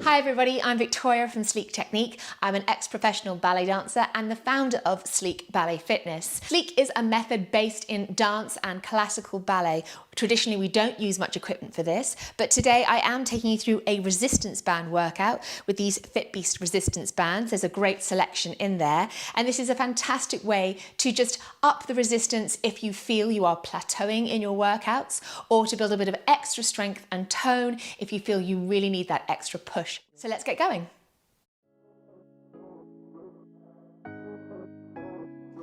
Hi everybody, I'm Victoria from Sleek Technique. I'm an ex-professional ballet dancer and the founder of Sleek Ballet Fitness. Sleek is a method based in dance and classical ballet. Traditionally, we don't use much equipment for this, but today I am taking you through a resistance band workout with these FitBeast resistance bands. There's a great selection in there, and this is a fantastic way to just up the resistance if you feel you are plateauing in your workouts, or to build a bit of extra strength and tone if you feel you really need that extra push. So let's get going.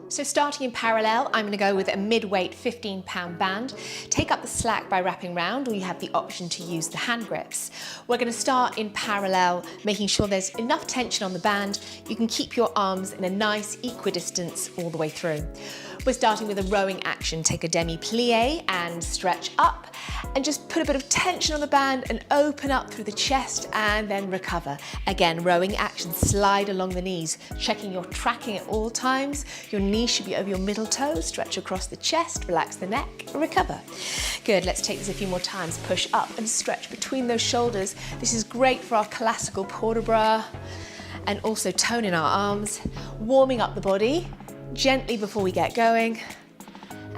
So starting in parallel, I'm going to go with a mid-weight 15-pound band. Take up the slack by wrapping round, or you have the option to use the hand grips. We're going to start in parallel, making sure there's enough tension on the band. You can keep your arms in a nice equidistance all the way through. We're starting with a rowing action. Take a demi-plie and stretch up, and just put a bit of tension on the band and open up through the chest and then recover. Again, rowing action, slide along the knees, checking you're tracking at all times. Your knees should be over your middle toes, stretch across the chest, relax the neck, recover. Good, let's take this a few more times. Push up and stretch between those shoulders. This is great for our classical port de bras and also tone in our arms. Warming up the body gently before we get going.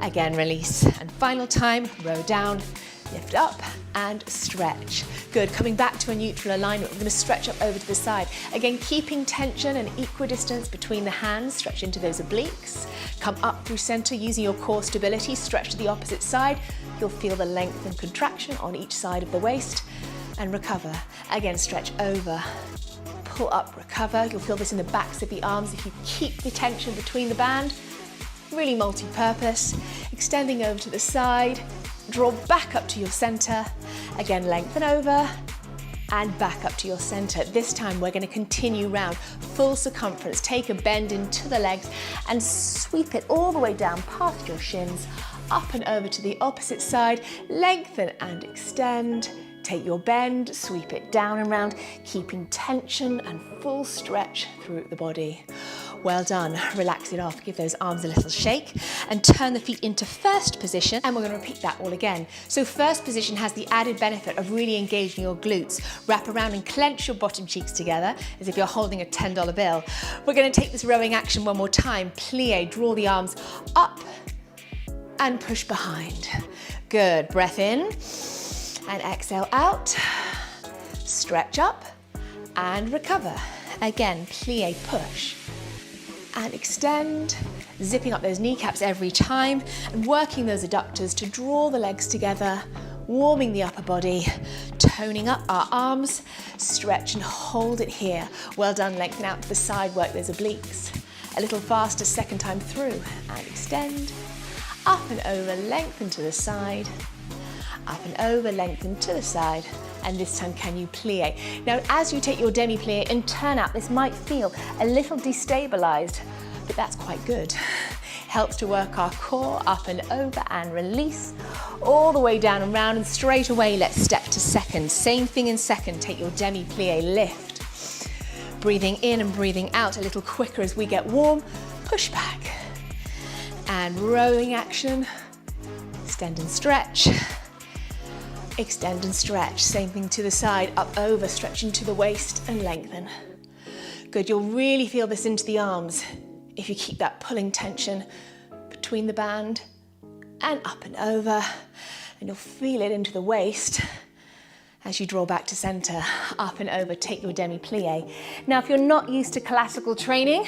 Again, release. And final time, row down, lift up and stretch. Good, coming back to a neutral alignment. We're going to stretch up over to the side. Again, keeping tension and equidistance between the hands, stretch into those obliques. Come up through center using your core stability, stretch to the opposite side. You'll feel the length and contraction on each side of the waist, and recover. Again, stretch over, pull up, recover. You'll feel this in the backs of the arms if you keep the tension between the band. Really multi-purpose. Extending over to the side, draw back up to your center. Again, lengthen over and back up to your center. This time we're going to continue round, full circumference. Take a bend into the legs and sweep it all the way down past your shins, up and over to the opposite side. Lengthen and extend. Take your bend, sweep it down and round, keeping tension and full stretch through the body. Well done. Relax it off, give those arms a little shake and turn the feet into first position, and we're going to repeat that all again. So first position has the added benefit of really engaging your glutes. Wrap around and clench your bottom cheeks together as if you're holding a $10 bill. We're going to take this rowing action one more time. Plie, draw the arms up and push behind. Good. Breath in and exhale out. Stretch up and recover. Again, plie, push and extend, zipping up those kneecaps every time and working those adductors to draw the legs together, warming the upper body, toning up our arms, stretch and hold it here. Well done, lengthen out to the side, work those obliques. A little faster second time through, and extend, up and over, lengthen to the side, up and over, lengthen to the side, and this time can you plie. Now as you take your demi-plie and turn out, this might feel a little destabilized, but that's quite good. Helps to work our core, up and over and release, all the way down and round, and straight away let's step to second. Same thing in second, take your demi-plie, lift. Breathing in and breathing out a little quicker as we get warm, push back. And rowing action, extend and stretch. Extend and stretch, same thing to the side, up over, stretching to the waist and lengthen. Good, you'll really feel this into the arms if you keep that pulling tension between the band and up and over, and you'll feel it into the waist as you draw back to center, up and over, take your demi-plie. Now if you're not used to classical training,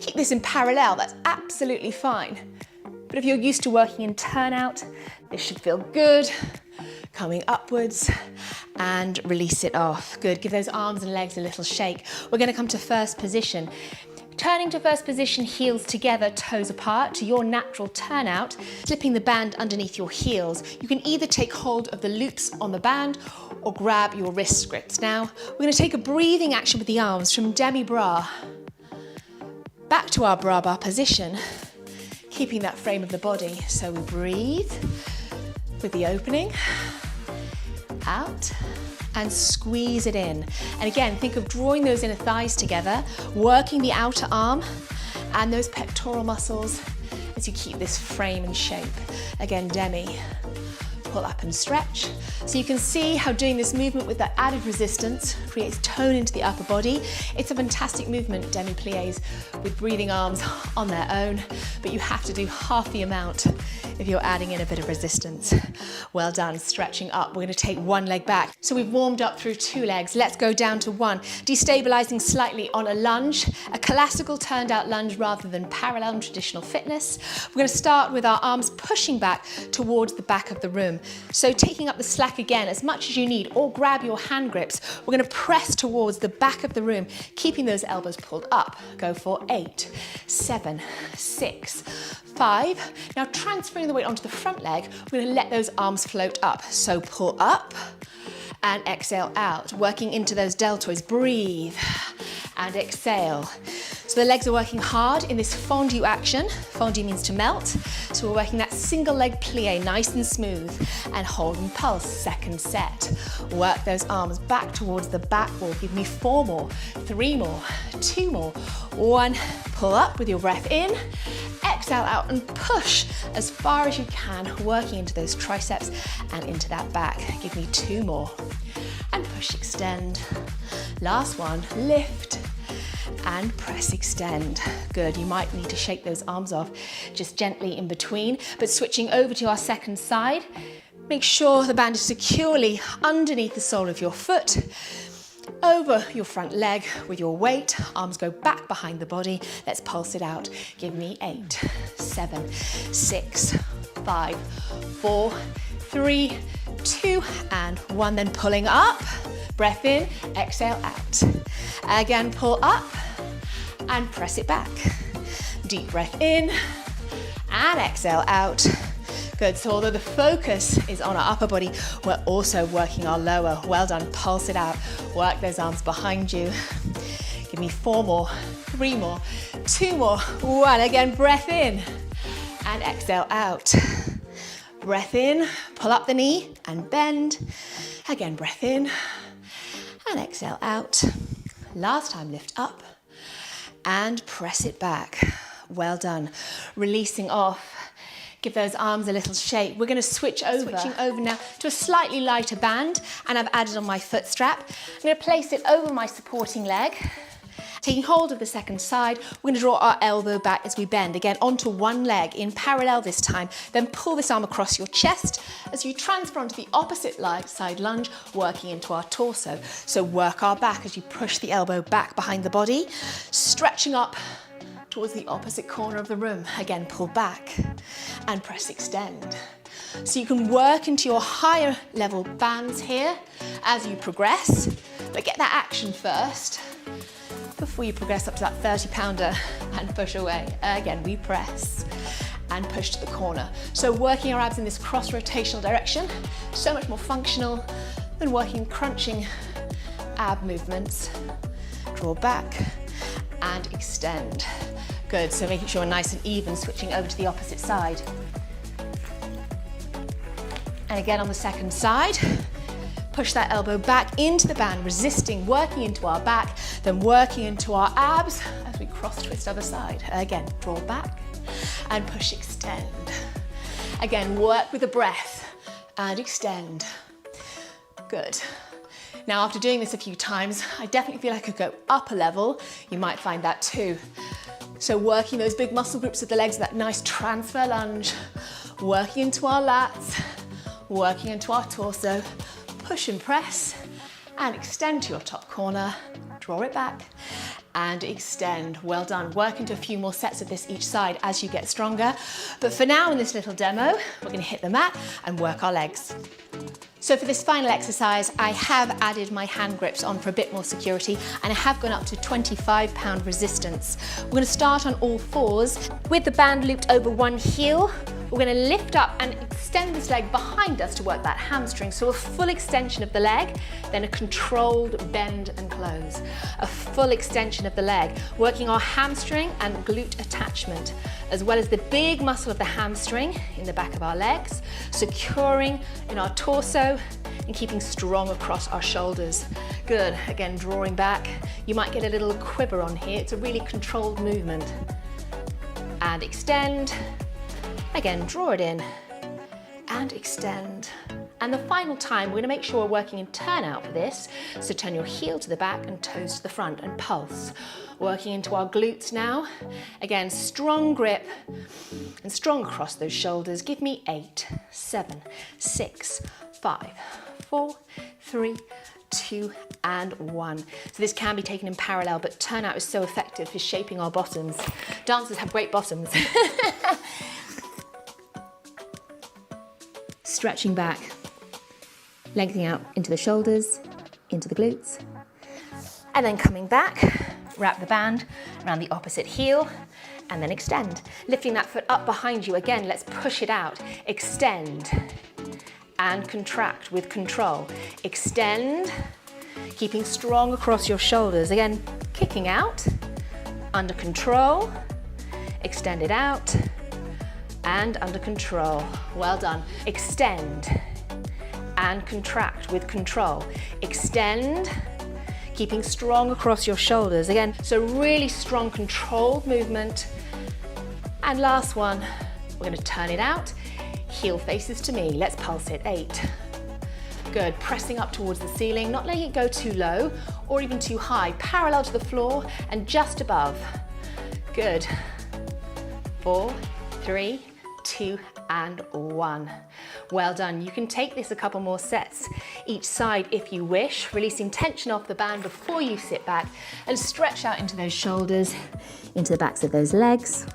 keep this in parallel, that's absolutely fine. But if you're used to working in turnout, this should feel good. Coming upwards and release it off. Good, give those arms and legs a little shake. We're going to come to first position. Turning to first position, heels together, toes apart to your natural turnout, slipping the band underneath your heels. You can either take hold of the loops on the band or grab your wrist grips. Now, we're going to take a breathing action with the arms from demi-bras back to our bra bar position, keeping that frame of the body. So we breathe with the opening, out, and squeeze it in. And again, think of drawing those inner thighs together, working the outer arm and those pectoral muscles as you keep this frame and shape. Again, demi, pull up and stretch. So you can see how doing this movement with that added resistance creates tone into the upper body. It's a fantastic movement, demi-pliés, with breathing arms on their own, but you have to do half the amount if you're adding in a bit of resistance. Well done, stretching up. We're going to take one leg back. So we've warmed up through two legs. Let's go down to one. Destabilizing slightly on a lunge, a classical turned out lunge rather than parallel in traditional fitness. We're going to start with our arms pushing back towards the back of the room. So taking up the slack again as much as you need, or grab your hand grips. We're going to press towards the back of the room, keeping those elbows pulled up. Go for 8, 7, 6, 5. Now transferring the weight onto the front leg, we're going to let those arms float up. So pull up and exhale out, working into those deltoids. Breathe and exhale. So the legs are working hard in this fondue action. Fondue means to melt. So we're working that single leg plie nice and smooth, and hold and pulse, second set. Work those arms back towards the back wall. Give me 4 more, 3 more, 2 more, 1. Pull up with your breath in, exhale out and push as far as you can, working into those triceps and into that back. Give me 2 more and push, extend. Last one, lift and press, extend. Good, you might need to shake those arms off just gently in between, but switching over to our second side, make sure the band is securely underneath the sole of your foot, over your front leg with your weight. Arms go back behind the body. Let's pulse it out. Give me 8, 7, 6, 5, 4, 3, 2, and 1. Then pulling up, breath in, exhale out. Again, pull up and press it back. Deep breath in and exhale out. Good, so although the focus is on our upper body, we're also working our lower. Well done, pulse it out. Work those arms behind you. Give me 4 more, 3 more, 2 more, 1. Again, breath in and exhale out. Breath in, pull up the knee and bend. Again, breath in and exhale out. Last time, lift up and press it back. Well done. Releasing off. Give those arms a little shake. We're going to switching over now to a slightly lighter band, and I've added on my foot strap. I'm going to place it over my supporting leg. Taking hold of the second side, we're going to draw our elbow back as we bend. Again, onto one leg in parallel this time. Then pull this arm across your chest as you transfer onto the opposite side lunge, working into our torso. So work our back as you push the elbow back behind the body, stretching up towards the opposite corner of the room. Again, pull back and press, extend. So you can work into your higher level bands here as you progress, but get that action first before you progress up to that 30-pounder and push away. Again, we press and push to the corner. So working our abs in this cross-rotational direction, so much more functional than working crunching ab movements. Draw back and extend. Good, so making sure we're nice and even, switching over to the opposite side. And again on the second side, push that elbow back into the band, resisting, working into our back, then working into our abs as we cross twist other side. Again, draw back and push, extend. Again, work with the breath and extend. Good. Now, after doing this a few times, I definitely feel like I could go up a level. You might find that too. So working those big muscle groups of the legs, that nice transfer lunge, working into our lats, working into our torso, push and press, and extend to your top corner, draw it back, and extend. Well done. Work into a few more sets of this each side as you get stronger. But for now, in this little demo, we're going to hit the mat and work our legs. So for this final exercise, I have added my hand grips on for a bit more security, and I have gone up to 25-pound resistance. We're going to start on all fours with the band looped over one heel. We're going to lift up and extend this leg behind us to work that hamstring. So a full extension of the leg, then a controlled bend and close. A full extension of the leg, working our hamstring and glute attachment, as well as the big muscle of the hamstring in the back of our legs, securing in our torso and keeping strong across our shoulders. Good. Again, drawing back. You might get a little quiver on here. It's a really controlled movement. And extend. Again, draw it in and extend. And the final time, we're going to make sure we're working in turnout for this. So turn your heel to the back and toes to the front and pulse. Working into our glutes now. Again, strong grip and strong across those shoulders. Give me 8, 7, 6, 5, 4, 3, 2, and 1. So this can be taken in parallel, but turnout is so effective for shaping our bottoms. Dancers have great bottoms. Stretching back, lengthening out into the shoulders, into the glutes, and then coming back, wrap the band around the opposite heel, and then extend. Lifting that foot up behind you. Again, let's push it out. Extend and contract with control. Extend, keeping strong across your shoulders. Again, kicking out, under control, extend it out, and under control. Well done. Extend and contract with control. Extend, keeping strong across your shoulders. Again, so really strong controlled movement. And last one, we're going to turn it out. Heel faces to me. Let's pulse it. 8. Good. Pressing up towards the ceiling, not letting it go too low or even too high. Parallel to the floor and just above. Good. 4, 3, 2, and 1. Well done. You can take this a couple more sets each side if you wish, releasing tension off the band before you sit back and stretch out into those shoulders, into the backs of those legs.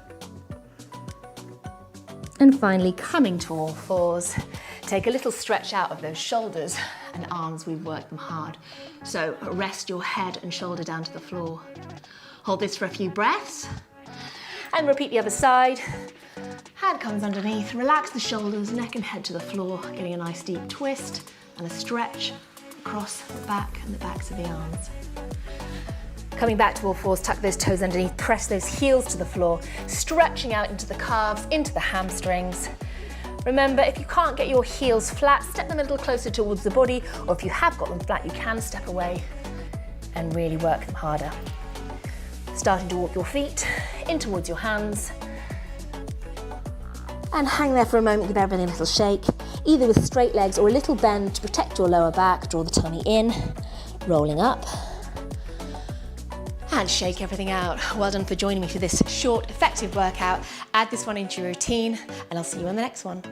And finally, coming to all fours. Take a little stretch out of those shoulders and arms. We've worked them hard. So rest your head and shoulder down to the floor. Hold this for a few breaths and repeat the other side. Hand comes underneath, relax the shoulders, neck and head to the floor, getting a nice deep twist and a stretch across the back and the backs of the arms. Coming back to all fours, tuck those toes underneath, press those heels to the floor, stretching out into the calves, into the hamstrings. Remember, if you can't get your heels flat, step them a little closer towards the body, or if you have got them flat, you can step away and really work them harder. Starting to walk your feet in towards your hands. And hang there for a moment, give everything a little shake, either with straight legs or a little bend to protect your lower back. Draw the tummy in, rolling up. And shake everything out. Well done for joining me for this short, effective workout. Add this one into your routine, and I'll see you on the next one.